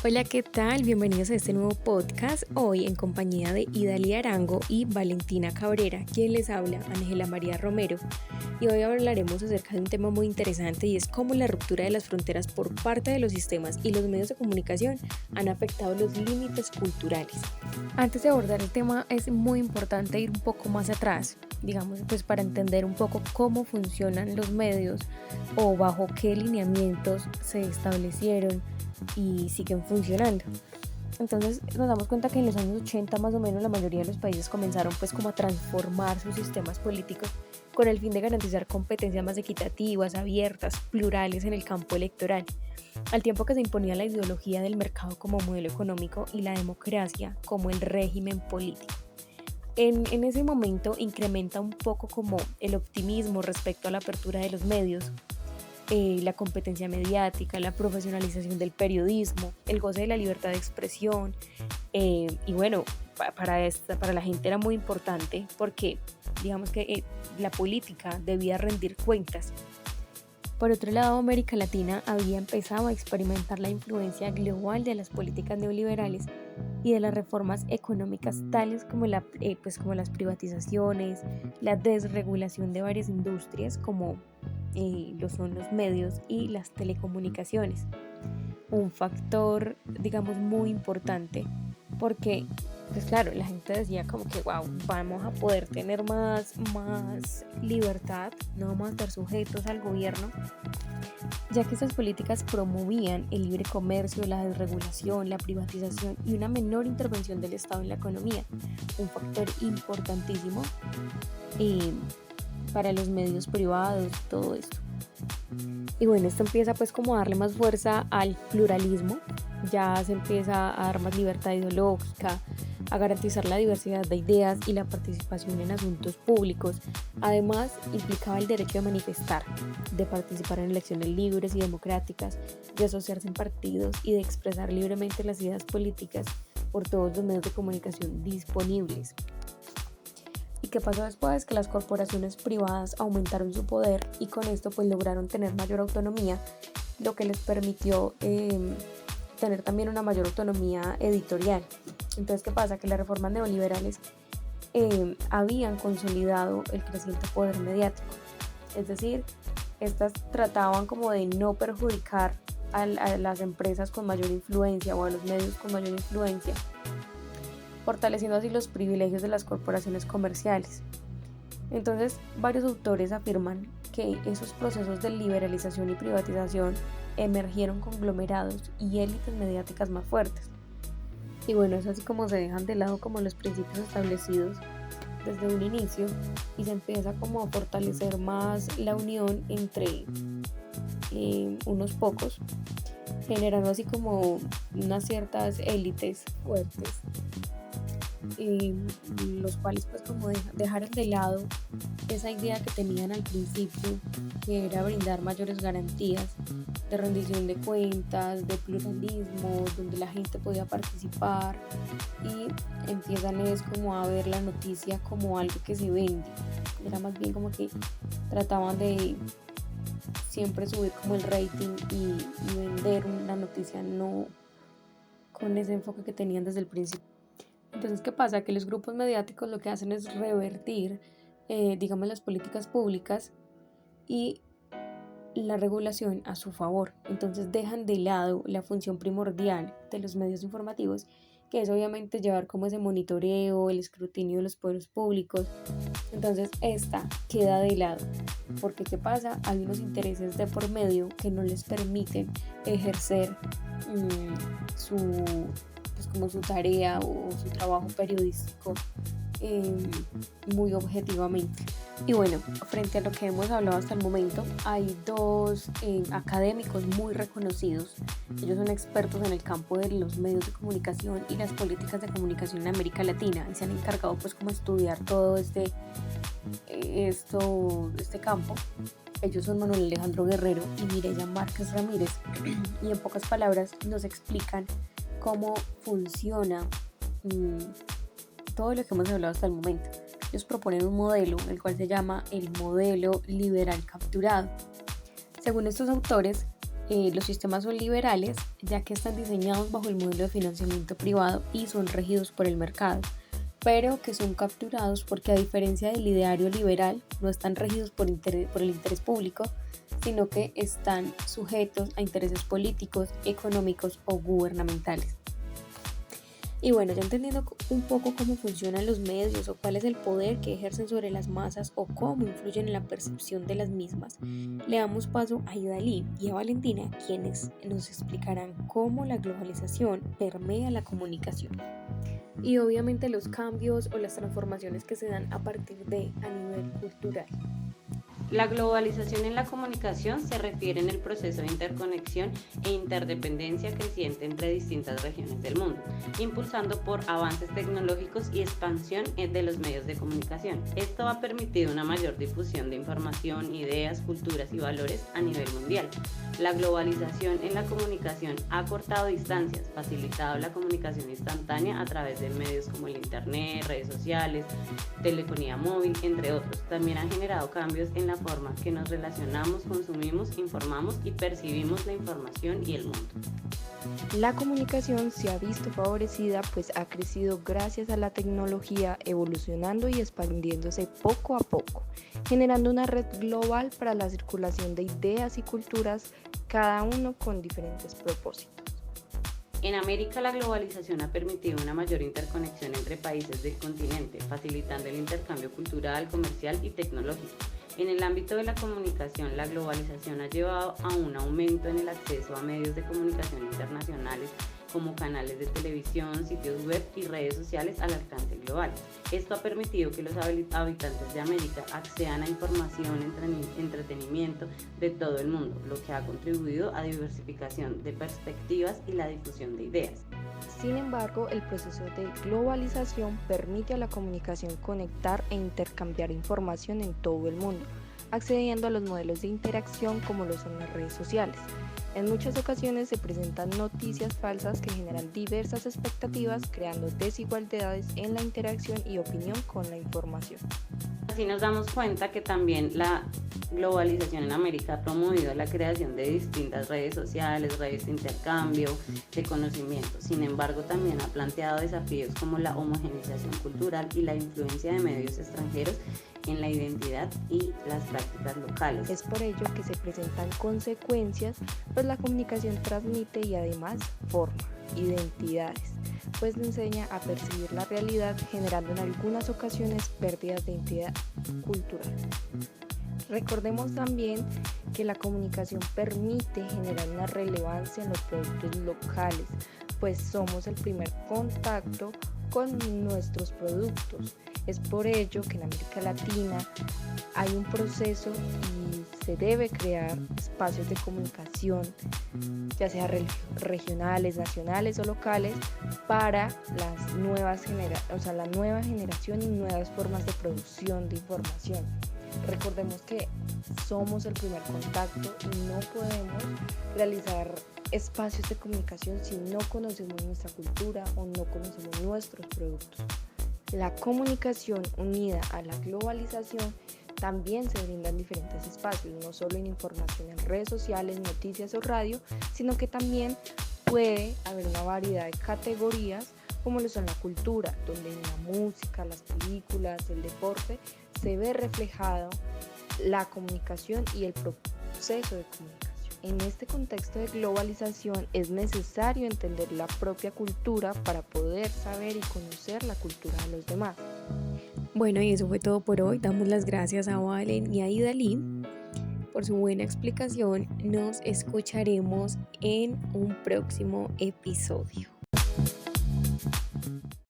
Hola, ¿qué tal? Bienvenidos a este nuevo podcast. Hoy en compañía de Idalia Arango y Valentina Cabrera, quien les habla, Ángela María Romero. Y hoy hablaremos acerca de un tema muy interesante y es cómo la ruptura de las fronteras por parte de los sistemas y los medios de comunicación han afectado los límites culturales. Antes de abordar el tema es muy importante ir un poco más atrás, digamos, pues para entender un poco cómo funcionan los medios o bajo qué lineamientos se establecieron y siguen funcionando. Entonces nos damos cuenta que en los años 80 más o menos la mayoría de los países comenzaron pues como a transformar sus sistemas políticos con el fin de garantizar competencias más equitativas, abiertas, plurales en el campo electoral, al tiempo que se imponía la ideología del mercado como modelo económico y la democracia como el régimen político. En ese momento incrementa un poco como el optimismo respecto a la apertura de los medios, la competencia mediática, la profesionalización del periodismo, el goce de la libertad de expresión. Y bueno, para la gente era muy importante porque digamos que la política debía rendir cuentas. Por otro lado, América Latina había empezado a experimentar la influencia global de las políticas neoliberales y de las reformas económicas tales como las privatizaciones, la desregulación de varias industrias como lo son los medios y las telecomunicaciones. Un factor, digamos, muy importante porque, pues claro, la gente decía como que, wow, vamos a poder tener más libertad, no vamos a estar sujetos al gobierno, ya que estas políticas promovían el libre comercio, la desregulación, la privatización y una menor intervención del Estado en la economía, un factor importantísimo para los medios privados, todo esto. Y bueno, esto empieza pues como a darle más fuerza al pluralismo, ya se empieza a dar más libertad ideológica, a garantizar la diversidad de ideas y la participación en asuntos públicos. Además, implicaba el derecho de manifestar, de participar en elecciones libres y democráticas, de asociarse en partidos y de expresar libremente las ideas políticas por todos los medios de comunicación disponibles. ¿Y qué pasó después? Que las corporaciones privadas aumentaron su poder y con esto pues lograron tener mayor autonomía, lo que les permitió tener también una mayor autonomía editorial. Entonces, ¿qué pasa? Que las reformas neoliberales habían consolidado el creciente poder mediático. Es decir, estas trataban como de no perjudicar a las empresas con mayor influencia o a los medios con mayor influencia, fortaleciendo así los privilegios de las corporaciones comerciales. Entonces, varios autores afirman que esos procesos de liberalización y privatización emergieron conglomerados y élites mediáticas más fuertes. Y bueno, es así como se dejan de lado como los principios establecidos desde un inicio y se empieza como a fortalecer más la unión entre unos pocos, generando así como unas ciertas élites fuertes, los cuales pues como dejaron de lado esa idea que tenían al principio, que era brindar mayores garantías de rendición de cuentas, de pluralismo, donde la gente podía participar, y empiezan es como a ver la noticia como algo que se vende. Era más bien como que trataban de siempre subir como el rating y vender una noticia, no con ese enfoque que tenían desde el principio. Entonces, ¿qué pasa? Que los grupos mediáticos lo que hacen es revertir, digamos, las políticas públicas y la regulación a su favor. Entonces dejan de lado la función primordial de los medios informativos, que es obviamente llevar como ese monitoreo, el escrutinio de los poderes públicos. Entonces esta queda de lado, porque ¿qué pasa? Hay unos intereses de por medio que no les permiten ejercer como su tarea o su trabajo periodístico muy objetivamente. Y bueno, frente a lo que hemos hablado hasta el momento, hay dos académicos muy reconocidos. Ellos son expertos en el campo de los medios de comunicación y las políticas de comunicación en América Latina y se han encargado pues como estudiar todo este campo. Ellos son Manuel Alejandro Guerrero y Mireya Márquez Ramírez, y en pocas palabras nos explican cómo funciona todo lo que hemos hablado hasta el momento. Ellos proponen un modelo, el cual se llama el modelo liberal capturado. Según estos autores, los sistemas son liberales, ya que están diseñados bajo el modelo de financiamiento privado y son regidos por el mercado, pero que son capturados porque, a diferencia del ideario liberal, no están regidos por el interés público, sino que están sujetos a intereses políticos, económicos o gubernamentales. Y bueno, ya entendiendo un poco cómo funcionan los medios o cuál es el poder que ejercen sobre las masas o cómo influyen en la percepción de las mismas, le damos paso a Idalí y a Valentina, quienes nos explicarán cómo la globalización permea la comunicación. Y obviamente los cambios o las transformaciones que se dan a partir de a nivel cultural. La globalización en la comunicación se refiere en el proceso de interconexión e interdependencia creciente entre distintas regiones del mundo, impulsando por avances tecnológicos y expansión de los medios de comunicación. Esto ha permitido una mayor difusión de información, ideas, culturas y valores a nivel mundial. La globalización en la comunicación ha cortado distancias, facilitado la comunicación instantánea a través de medios como el Internet, redes sociales, telefonía móvil, entre otros. También ha generado cambios en la forma que nos relacionamos, consumimos, informamos y percibimos la información y el mundo. La comunicación se ha visto favorecida, pues ha crecido gracias a la tecnología, evolucionando y expandiéndose poco a poco, generando una red global para la circulación de ideas y culturas, cada uno con diferentes propósitos. En América, la globalización ha permitido una mayor interconexión entre países del continente, facilitando el intercambio cultural, comercial y tecnológico. En el ámbito de la comunicación, la globalización ha llevado a un aumento en el acceso a medios de comunicación internacionales como canales de televisión, sitios web y redes sociales al alcance global. Esto ha permitido que los habitantes de América accedan a información, entretenimiento de todo el mundo, lo que ha contribuido a diversificación de perspectivas y la difusión de ideas. Sin embargo, el proceso de globalización permite a la comunicación conectar e intercambiar información en todo el mundo, accediendo a los modelos de interacción como lo son las redes sociales. En muchas ocasiones se presentan noticias falsas que generan diversas expectativas, creando desigualdades en la interacción y opinión con la información. Así nos damos cuenta que también la globalización en América ha promovido la creación de distintas redes sociales, redes de intercambio, de conocimiento. Sin embargo, también ha planteado desafíos como la homogeneización cultural y la influencia de medios extranjeros en la identidad y las prácticas locales. Es por ello que se presentan consecuencias, pues la comunicación transmite y además forma identidades, pues enseña a percibir la realidad, generando en algunas ocasiones pérdidas de identidad cultural. Recordemos también que la comunicación permite generar una relevancia en los productos locales, pues somos el primer contacto con nuestros productos. Es por ello que en América Latina hay un proceso y se debe crear espacios de comunicación, ya sea regionales, nacionales o locales, para las la nueva generación y nuevas formas de producción de información. Recordemos que somos el primer contacto y no podemos realizar espacios de comunicación si no conocemos nuestra cultura o no conocemos nuestros productos. La comunicación unida a la globalización también se brinda en diferentes espacios, no solo en información en redes sociales, noticias o radio, sino que también puede haber una variedad de categorías como lo son la cultura, donde en la música, las películas, el deporte, se ve reflejado la comunicación y el proceso de comunicación. En este contexto de globalización es necesario entender la propia cultura para poder saber y conocer la cultura de los demás. Bueno, y eso fue todo por hoy. Damos las gracias a Valen y a Idalí por su buena explicación. Nos escucharemos en un próximo episodio.